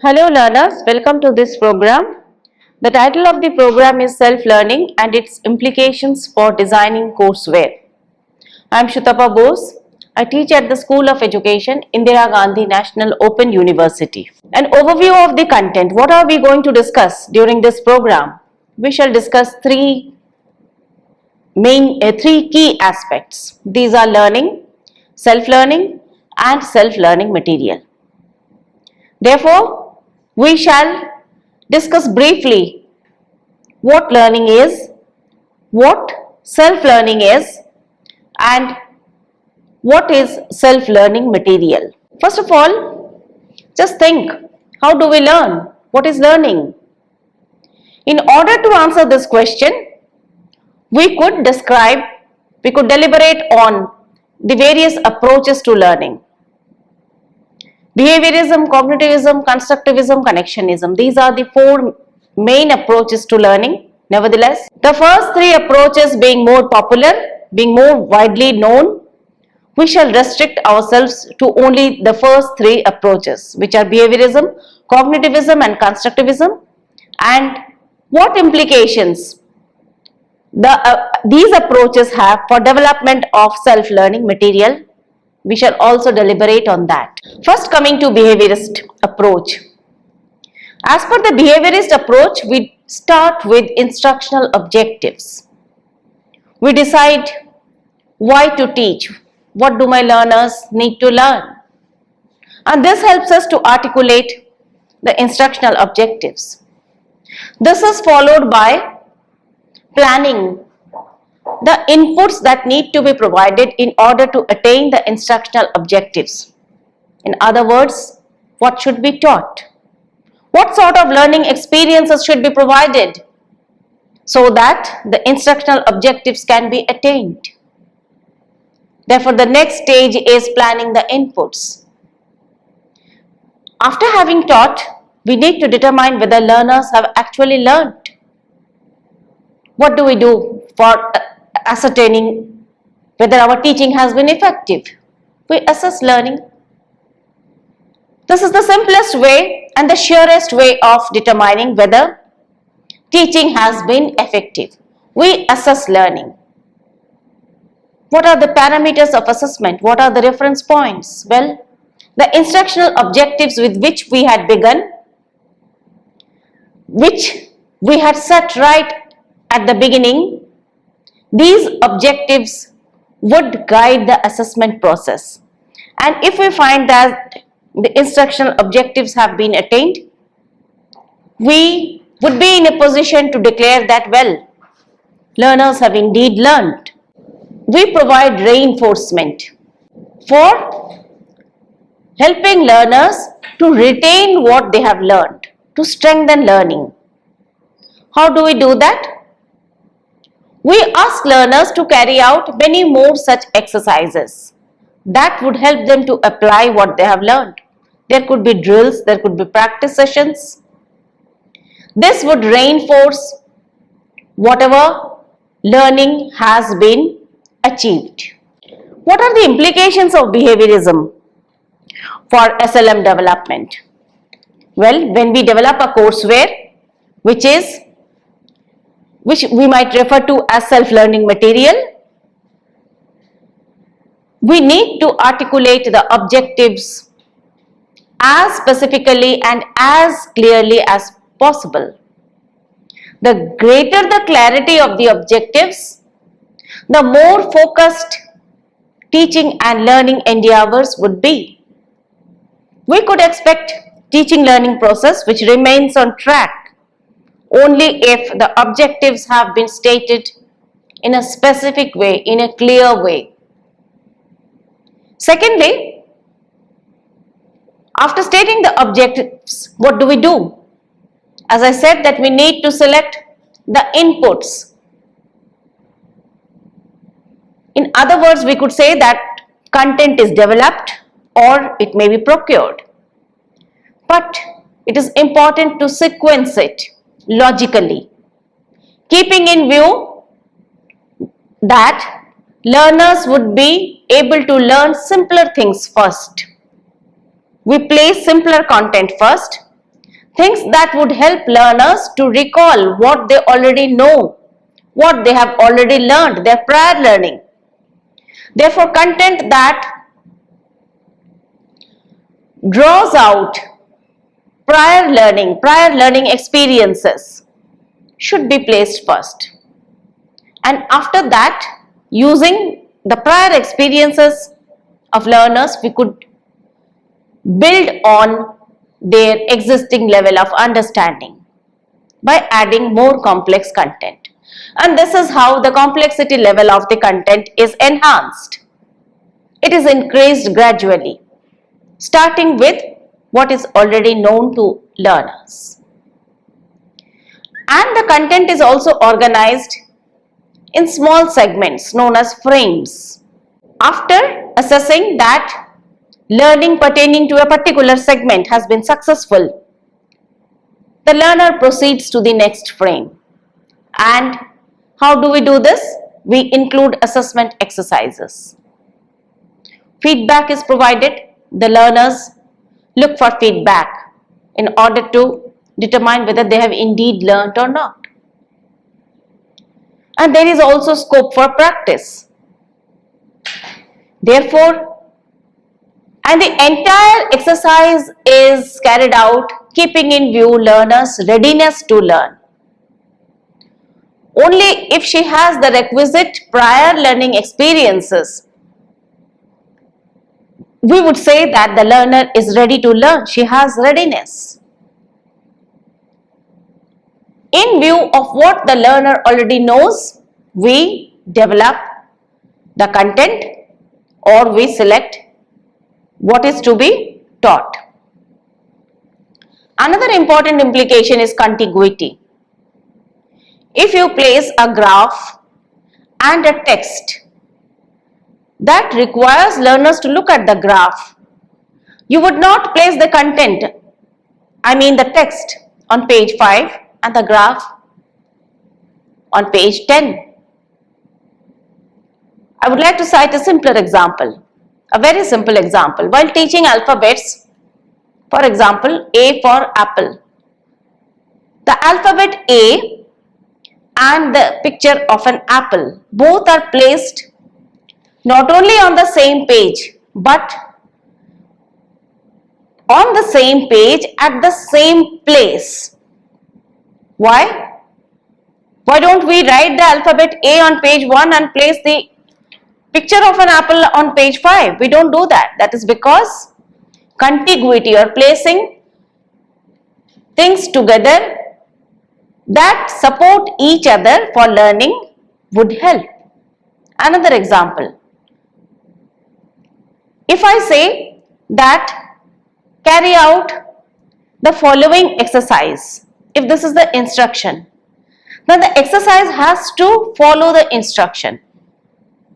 Hello learners, welcome to this program. The title of the program is Self-Learning and its Implications for Designing Courseware. I am Shutapa Bose. I teach at the School of Education, Indira Gandhi National Open University. An overview of the content. What are we going to discuss during this program? We shall discuss three key aspects. These are learning, self-learning and self-learning material. Therefore, we shall discuss briefly what learning is, what self-learning is, and what is self-learning material. First of all, just think, how do we learn? What is learning? In order to answer this question, we could deliberate on the various approaches to learning. Behaviorism, cognitivism, constructivism, connectionism. These are the four main approaches to learning. Nevertheless, the first three approaches being more popular, being more widely known, we shall restrict ourselves to only the first three approaches, which are behaviorism, cognitivism and constructivism, and what implications these approaches have for development of self-learning material. We shall also deliberate on that. First, coming to behaviorist approach. As per the behaviorist approach, we start with instructional objectives. We decide why to teach, what do my learners need to learn, and this helps us to articulate the instructional objectives. This is followed by planning the inputs that need to be provided in order to attain the instructional objectives. In other words, what should be taught? What sort of learning experiences should be provided so that the instructional objectives can be attained? Therefore, the next stage is planning the inputs. After having taught, we need to determine whether learners have actually learned. What do we do for ascertaining whether our teaching has been effective? We assess learning. This is the simplest way and the surest way of determining whether teaching has been effective. We assess learning. What are the parameters of assessment? What are the reference points? Well, the instructional objectives with which we had begun, which we had set right at the beginning, these objectives would guide the assessment process. And if we find that the instructional objectives have been attained, we would be in a position to declare that, well, learners have indeed learned. We provide reinforcement for helping learners to retain what they have learned, to strengthen learning. How do we do that? We ask learners to carry out many more such exercises that would help them to apply what they have learned. There could be drills, there could be practice sessions. This would reinforce whatever learning has been achieved. What are the implications of behaviorism for SLM development? Well, when we develop a courseware, which we might refer to as self-learning material, we need to articulate the objectives as specifically and as clearly as possible. The greater the clarity of the objectives, the more focused teaching and learning endeavors would be. We could expect teaching learning process which remains on track only if the objectives have been stated in a specific way, in a clear way. Secondly, after stating the objectives, what do we do? As I said, that we need to select the inputs. In other words, we could say that content is developed or it may be procured. But it is important to sequence it logically, keeping in view that learners would be able to learn simpler things first. We place simpler content first Things that would help learners to recall what they already know, what they have already learned, their prior learning. Therefore, content that draws out prior learning experiences should be placed first. And after that, using the prior experiences of learners, we could build on their existing level of understanding by adding more complex content. And this is how the complexity level of the content is enhanced. It is increased gradually, starting with what is already known to learners. And the content is also organized in small segments known as frames. After assessing that learning pertaining to a particular segment has been successful, the learner proceeds to the next frame. And how do we do this? We include assessment exercises. Feedback is provided. The learners look for feedback in order to determine whether they have indeed learned or not. And there is also scope for practice. Therefore, and the entire exercise is carried out keeping in view learners' readiness to learn. Only if she has the requisite prior learning experiences, we would say that the learner is ready to learn. She has readiness. In view of what the learner already knows, we develop the content or we select what is to be taught. Another important implication is contiguity. If you place a graph and a text that requires learners to look at the graph, you would not place the content, the text on page 5 and the graph on page 10. I would like to cite a simpler example, a very simple example. While teaching alphabets, for example, A for apple, the alphabet A and the picture of an apple, both are placed not only on the same page but on the same page at the same place. Why? Why don't we write the alphabet A on page 1 and place the picture of an apple on page 5? We don't do that. That is because contiguity, or placing things together that support each other for learning, would help. Another example. If I say that carry out the following exercise, if this is the instruction, then the exercise has to follow the instruction.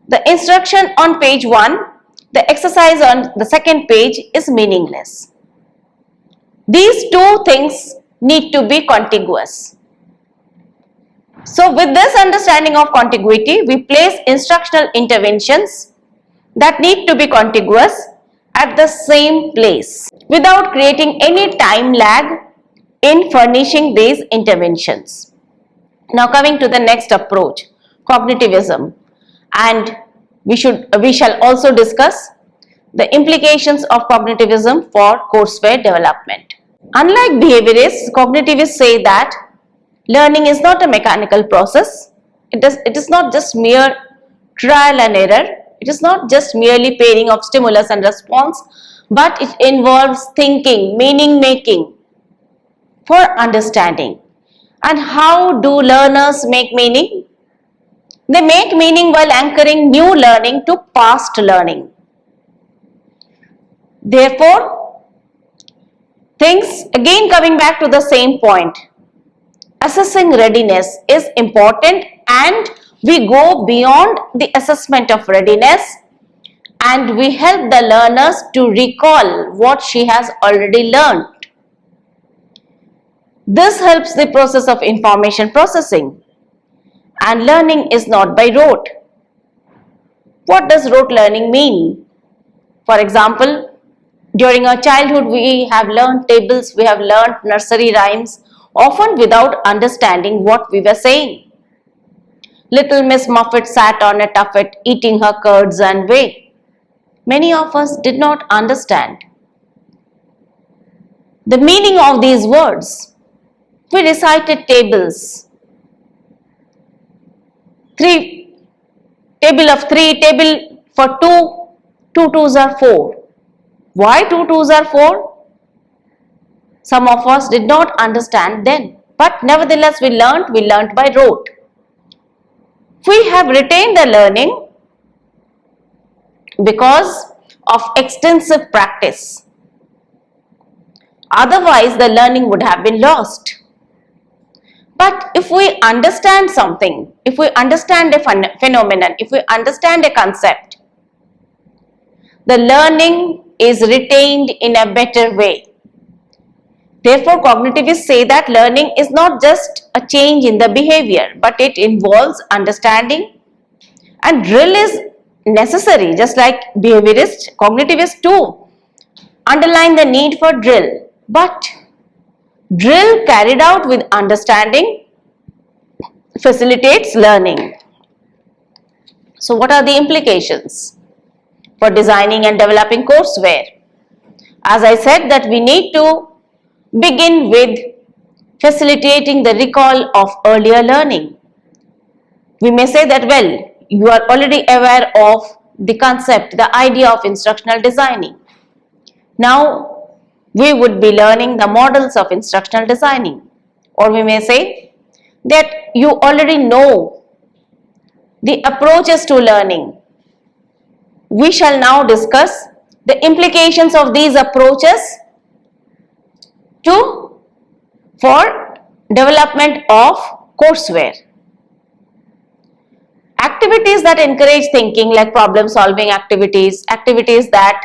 The instruction on page 1, the exercise on the second page is meaningless. These two things need to be contiguous. So with this understanding of contiguity, we place instructional interventions that need to be contiguous at the same place without creating any time lag in furnishing these interventions. Now coming to the next approach, cognitivism, and we shall also discuss the implications of cognitivism for courseware development. Unlike behaviorists, cognitivists say that learning is not a mechanical process. It is not just mere trial and error. It is not just merely pairing of stimulus and response, but it involves thinking, meaning making for understanding. And how do learners make meaning? They make meaning while anchoring new learning to past learning. Therefore, things again coming back to the same point, assessing readiness is important, and we go beyond the assessment of readiness and we help the learners to recall what she has already learned. This helps the process of information processing, and learning is not by rote. What does rote learning mean? For example, During our childhood, we have learned tables, we have learned nursery rhymes, often without understanding what we were saying. Little Miss Muffet sat on a tuffet, eating her curds and whey. Many of us did not understand the meaning of these words. We recited tables. Table of 3, table for 2, 2 twos are 4. Why 2 twos are 4? Some of us did not understand then, but nevertheless we learnt by rote. We have retained the learning because of extensive practice. Otherwise, the learning would have been lost. But if we understand something, if we understand a phenomenon, if we understand a concept, the learning is retained in a better way. Therefore, cognitivists say that learning is not just a change in the behavior, but it involves understanding, and drill is necessary. Just like behaviorists, cognitivists too underline the need for drill. But drill carried out with understanding facilitates learning. So what are the implications for designing and developing courseware? As I said, that we need to begin with facilitating the recall of earlier learning. We may say that, well, you are already aware of the concept, the idea of instructional designing. Now, we would be learning the models of instructional designing. Or we may say that you already know the approaches to learning. We shall now discuss the implications of these approaches for development of courseware. Activities that encourage thinking, like problem solving activities, activities that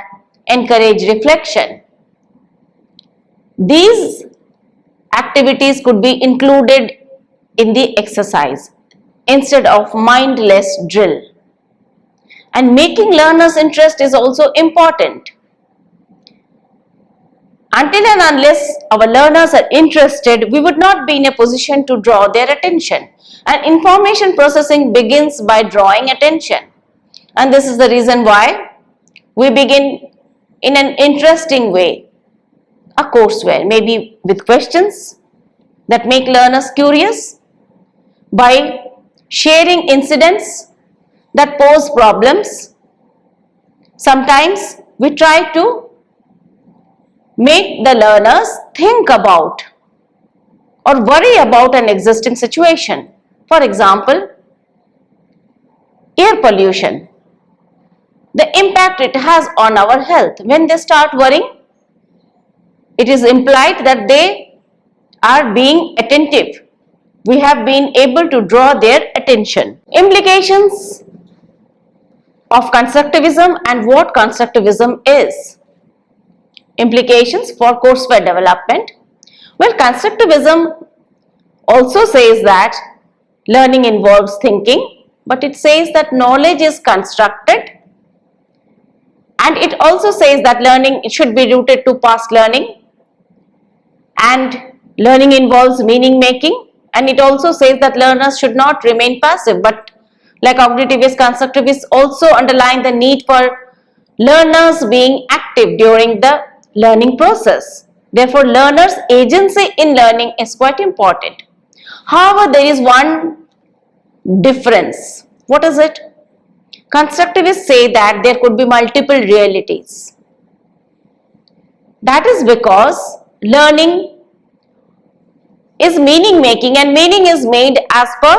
encourage reflection. These activities could be included in the exercise instead of mindless drill. And making learners' interest is also important. Until and unless our learners are interested, we would not be in a position to draw their attention. And information processing begins by drawing attention. And this is the reason why we begin in an interesting way a courseware, maybe with questions that make learners curious, by sharing incidents that pose problems. Sometimes we try to make the learners think about or worry about an existing situation. For example, air pollution, the impact it has on our health. When they start worrying, it is implied that they are being attentive. We have been able to draw their attention. Implications of constructivism and what constructivism is. Implications for courseware development. Well, constructivism also says that learning involves thinking, but it says that knowledge is constructed, and it also says that learning should be rooted to past learning, and learning involves meaning making, and it also says that learners should not remain passive, but like cognitivists, constructivists also underline the need for learners being active during the learning process. Therefore, learners' agency in learning is quite important. However, there is one difference. What is it? Constructivists say that there could be multiple realities. That is because learning is meaning making, and meaning is made as per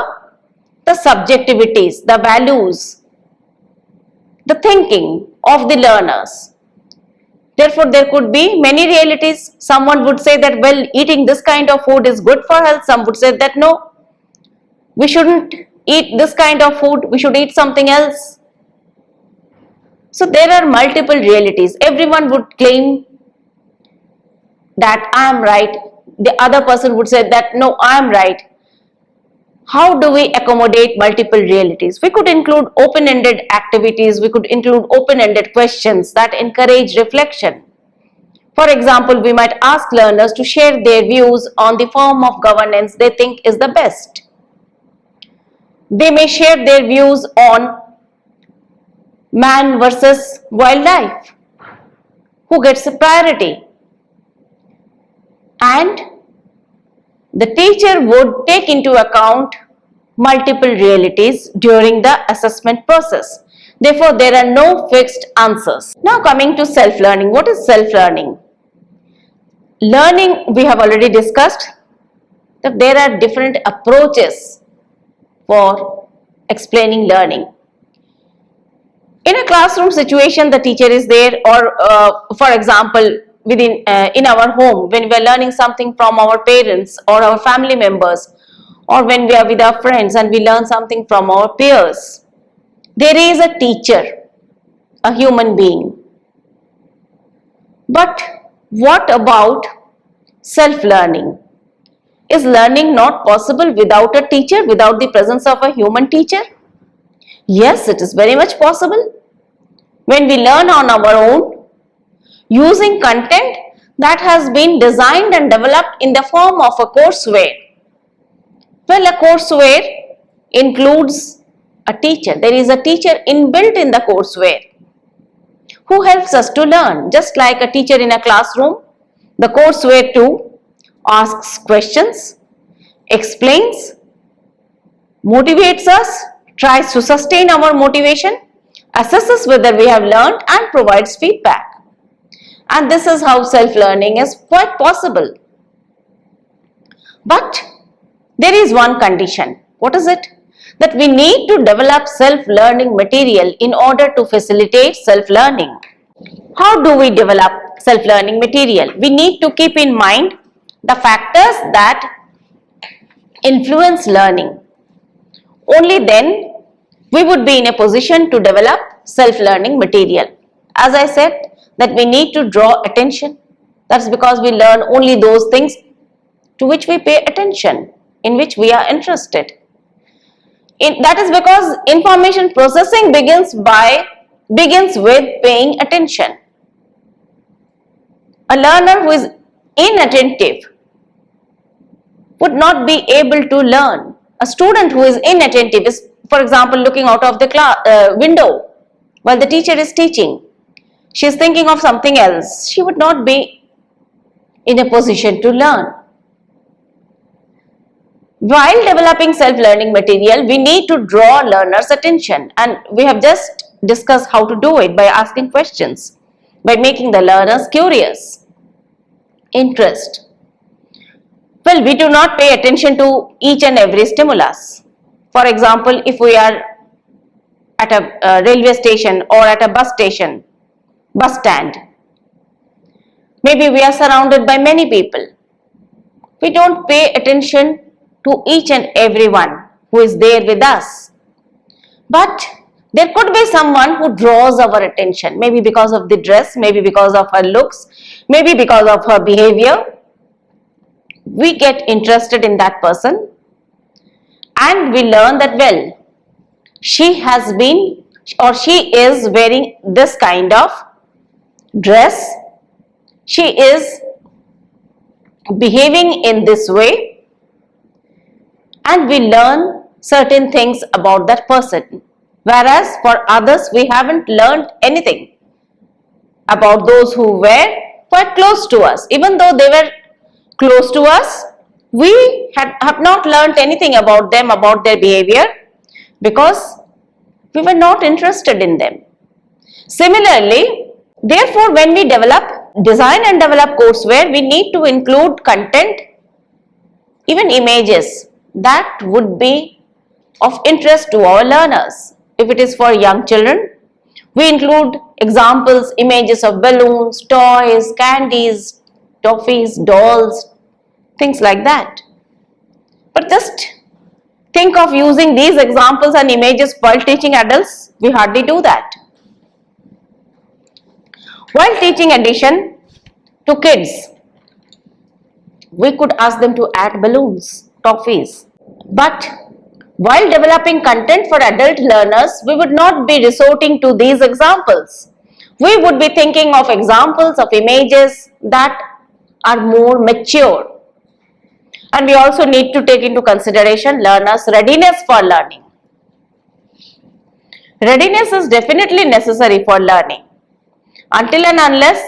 the subjectivities, the values, the thinking of the learners. Therefore, there could be many realities. Someone would say that, well, eating this kind of food is good for health. Some would say that no, we shouldn't eat this kind of food, we should eat something else. So there are multiple realities. Everyone would claim that I am right. The other person would say that no, I am right. How do we accommodate multiple realities? We could include open-ended activities, we could include open-ended questions that encourage reflection. For example, we might ask learners to share their views on the form of governance they think is the best. They may share their views on man versus wildlife, who gets a priority, and the teacher would take into account multiple realities during the assessment process. Therefore, there are no fixed answers. Now coming to self-learning. What is self-learning? Learning, we have already discussed that there are different approaches for explaining learning. In a classroom situation, the teacher is there, or for example, within in our home, when we are learning something from our parents or our family members, or when we are with our friends and we learn something from our peers, there is a teacher, a human being. But what about self-learning? Is learning not possible without a teacher, without the presence of a human teacher? Yes, it is very much possible. When we learn on our own, using content that has been designed and developed in the form of a courseware. Well, a courseware includes a teacher. There is a teacher inbuilt in the courseware who helps us to learn. Just like a teacher in a classroom, the courseware too asks questions, explains, motivates us, tries to sustain our motivation, assesses whether we have learned, and provides feedback. And this is how self-learning is quite possible. But there is one condition. What is it? That we need to develop self-learning material in order to facilitate self-learning. How do we develop self-learning material? We need to keep in mind the factors that influence learning. Only then we would be in a position to develop self-learning material. As I said, that we need to draw attention. That's because we learn only those things to which we pay attention, in which we are interested. That is because information processing begins with paying attention. A learner who is inattentive would not be able to learn. A student who is inattentive is, for example, looking out of the window while the teacher is teaching. She is thinking of something else. She would not be in a position to learn. While developing self-learning material, we need to draw learners' attention, and we have just discussed how to do it by asking questions, by making the learners curious, interest. Well, we do not pay attention to each and every stimulus. For example, if we are at a railway station or at a bus stand, maybe we are surrounded by many people. We don't pay attention to each and everyone who is there with us. But there could be someone who draws our attention, maybe because of the dress, maybe because of her looks, maybe because of her behavior. We get interested in that person and we learn that, well, she has been or she is wearing this kind of dress, she is behaving in this way, and we learn certain things about that person. Whereas for others, we haven't learned anything about those who were quite close to us. Even though they were close to us, we have not learned anything about them, about their behavior, because we were not interested in them. Similarly, therefore, when we design and develop courseware, we need to include content, even images that would be of interest to our learners. If it is for young children, we include examples, images of balloons, toys, candies, toffees, dolls, things like that. But just think of using these examples and images while teaching adults. We hardly do that. While teaching addition to kids, we could ask them to add balloons, toffees. But while developing content for adult learners, we would not be resorting to these examples. We would be thinking of examples of images that are more mature. And we also need to take into consideration learners' readiness for learning. Readiness is definitely necessary for learning. Until and unless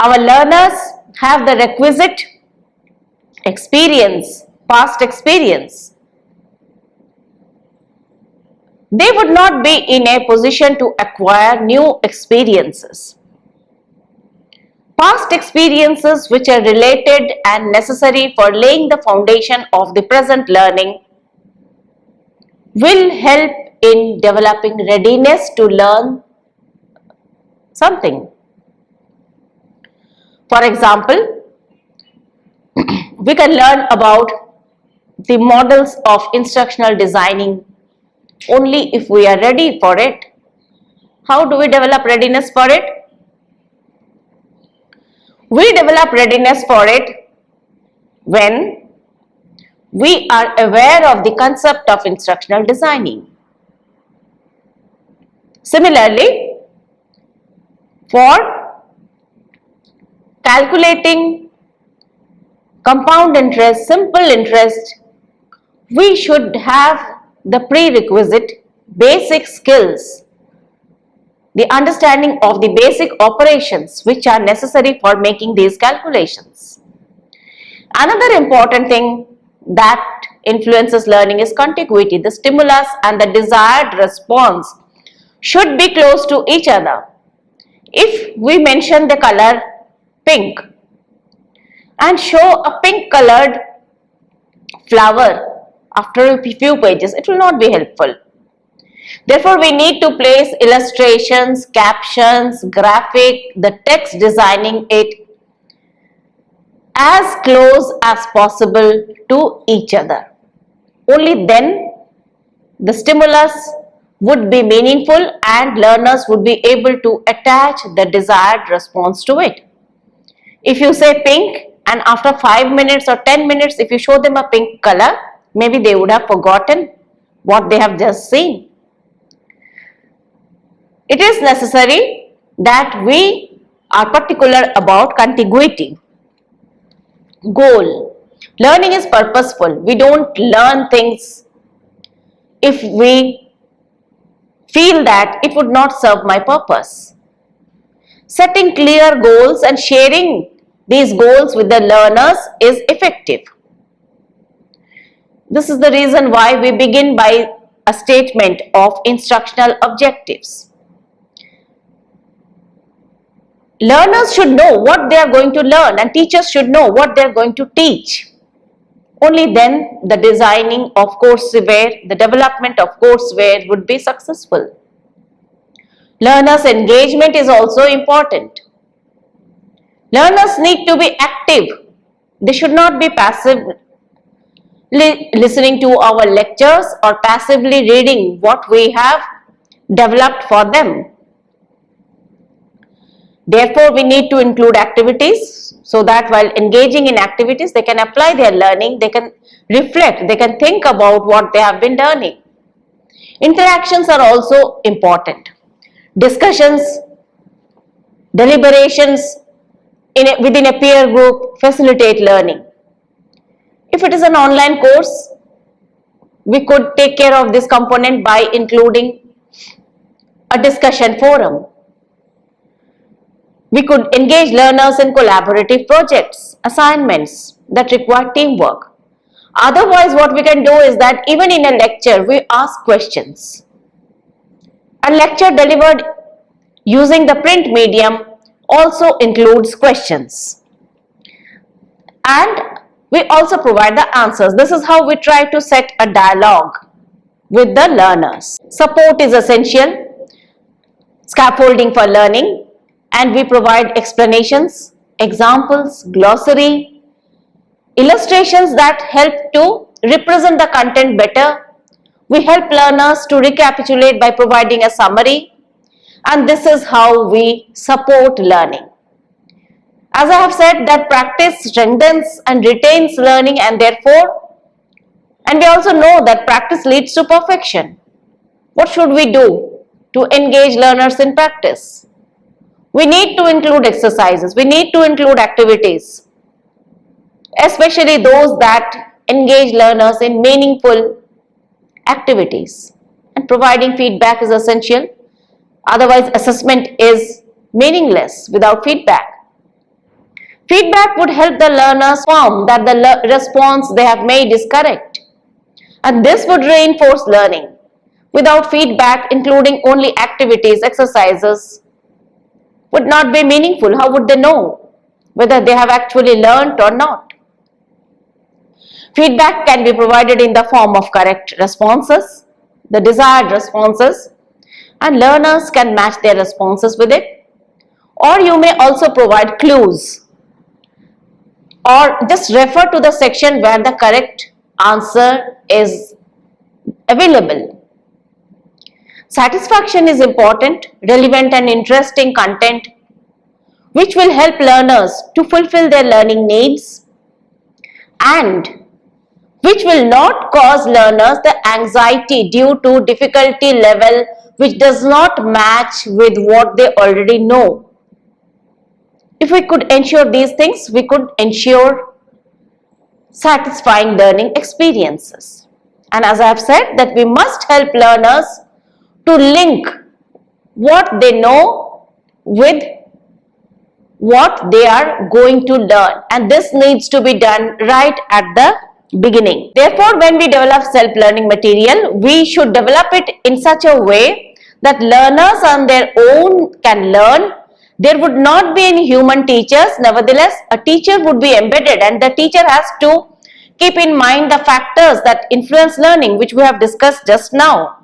our learners have the requisite experience, past experience, they would not be in a position to acquire new experiences. Past experiences which are related and necessary for laying the foundation of the present learning will help in developing readiness to learn something. For example, we can learn about the models of instructional designing only if we are ready for it. How do we develop readiness for it? We develop readiness for it when we are aware of the concept of instructional designing. Similarly, for calculating compound interest, simple interest, we should have the prerequisite basic skills, the understanding of the basic operations which are necessary for making these calculations. Another important thing that influences learning is contiguity. The stimulus and the desired response should be close to each other. If we mention the color pink and show a pink colored flower after a few pages, it will not be helpful. Therefore, we need to place illustrations, captions, graphic, the text designing it as close as possible to each other. Only then the stimulus would be meaningful and learners would be able to attach the desired response to it. If you say pink and after 5 minutes or 10 minutes, if you show them a pink color, maybe they would have forgotten what they have just seen. It is necessary that we are particular about contiguity. Goal. Learning is purposeful. We don't learn things if we feel that it would not serve my purpose. Setting clear goals and sharing these goals with the learners is effective. This is the reason why we begin by a statement of instructional objectives. Learners should know what they are going to learn and teachers should know what they are going to teach. Only then the designing of courseware, the development of courseware would be successful. Learners' engagement is also important. Learners need to be active. They should not be passive, listening to our lectures or passively reading what we have developed for them. Therefore, we need to include activities so that while engaging in activities, they can apply their learning, they can reflect, they can think about what they have been learning. Interactions are also important. Discussions, deliberations within a peer group facilitate learning. If it is an online course, we could take care of this component by including a discussion forum. We could engage learners in collaborative projects, assignments that require teamwork. Otherwise, what we can do is that even in a lecture, we ask questions. A lecture delivered using the print medium also includes questions. And we also provide the answers. This is how we try to set a dialogue with the learners. Support is essential. Scaffolding for learning. And we provide explanations, examples, glossary, illustrations that help to represent the content better. We help learners to recapitulate by providing a summary, and this is how we support learning. As I have said, that practice strengthens and retains learning, and we also know that practice leads to perfection. What should we do? to engage learners in practice. We need to include exercises, we need to include activities, especially those that engage learners in meaningful activities. And providing feedback is essential, otherwise assessment is meaningless without feedback. Feedback would help the learners confirm that the response they have made is correct, and this would reinforce learning. Without feedback, including only activities, exercises, would not be meaningful. How would they know whether they have actually learned or not? Feedback can be provided in the form of correct responses, the desired responses, and learners can match their responses with it. Or you may also provide clues, or just refer to the section where the correct answer is available. Satisfaction is important, relevant and interesting content which will help learners to fulfill their learning needs and which will not cause learners the anxiety due to difficulty level which does not match with what they already know. If we could ensure these things, we could ensure satisfying learning experiences. And as I have said, that we must help learners to link what they know with what they are going to learn, and this needs to be done right at the beginning. Therefore, when we develop self-learning material, we should develop it in such a way that learners on their own can learn. There would not be any human teachers. Nevertheless, a teacher would be embedded, and the teacher has to keep in mind the factors that influence learning, which we have discussed just now.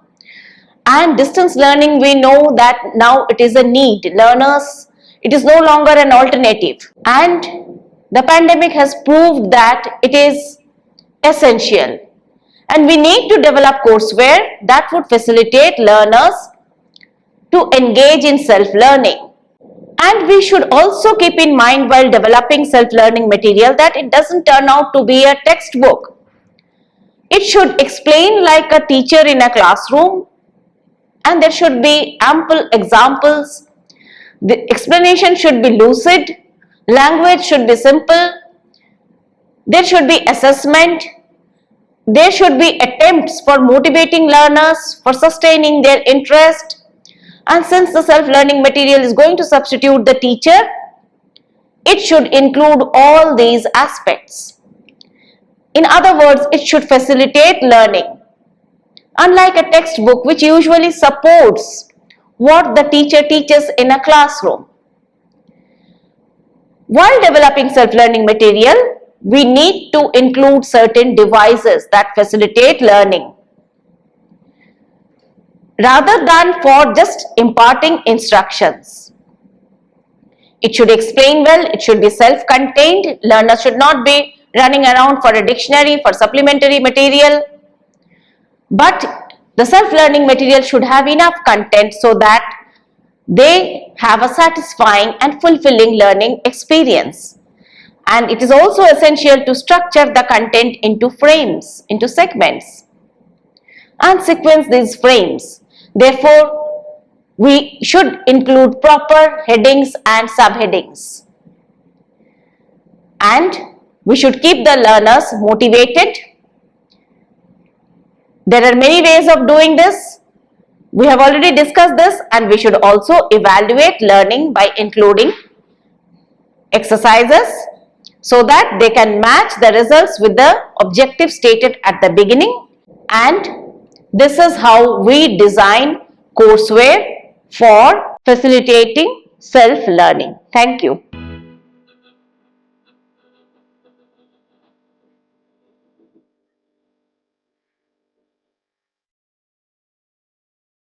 And distance learning, we know that now it is a need. Learners, it is no longer an alternative. And the pandemic has proved that it is essential. And we need to develop courseware that would facilitate learners to engage in self-learning. And we should also keep in mind while developing self-learning material that it doesn't turn out to be a textbook. It should explain like a teacher in a classroom, and there should be ample examples. The explanation should be lucid, language should be simple, there should be assessment, there should be attempts for motivating learners, for sustaining their interest. And since the self-learning material is going to substitute the teacher, it should include all these aspects. In other words, it should facilitate learning. Unlike a textbook which usually supports what the teacher teaches in a classroom. While developing self-learning material, we need to include certain devices that facilitate learning. Rather than for just imparting instructions. It should explain well, it should be self-contained. Learners should not be running around for a dictionary, for supplementary material. But the self-learning material should have enough content so that they have a satisfying and fulfilling learning experience. And it is also essential to structure the content into frames, into segments, and sequence these frames. Therefore, we should include proper headings and subheadings. And we should keep the learners motivated. There are many ways of doing this. We have already discussed this, and we should also evaluate learning by including exercises so that they can match the results with the objective stated at the beginning. And this is how we design courseware for facilitating self-learning. Thank you.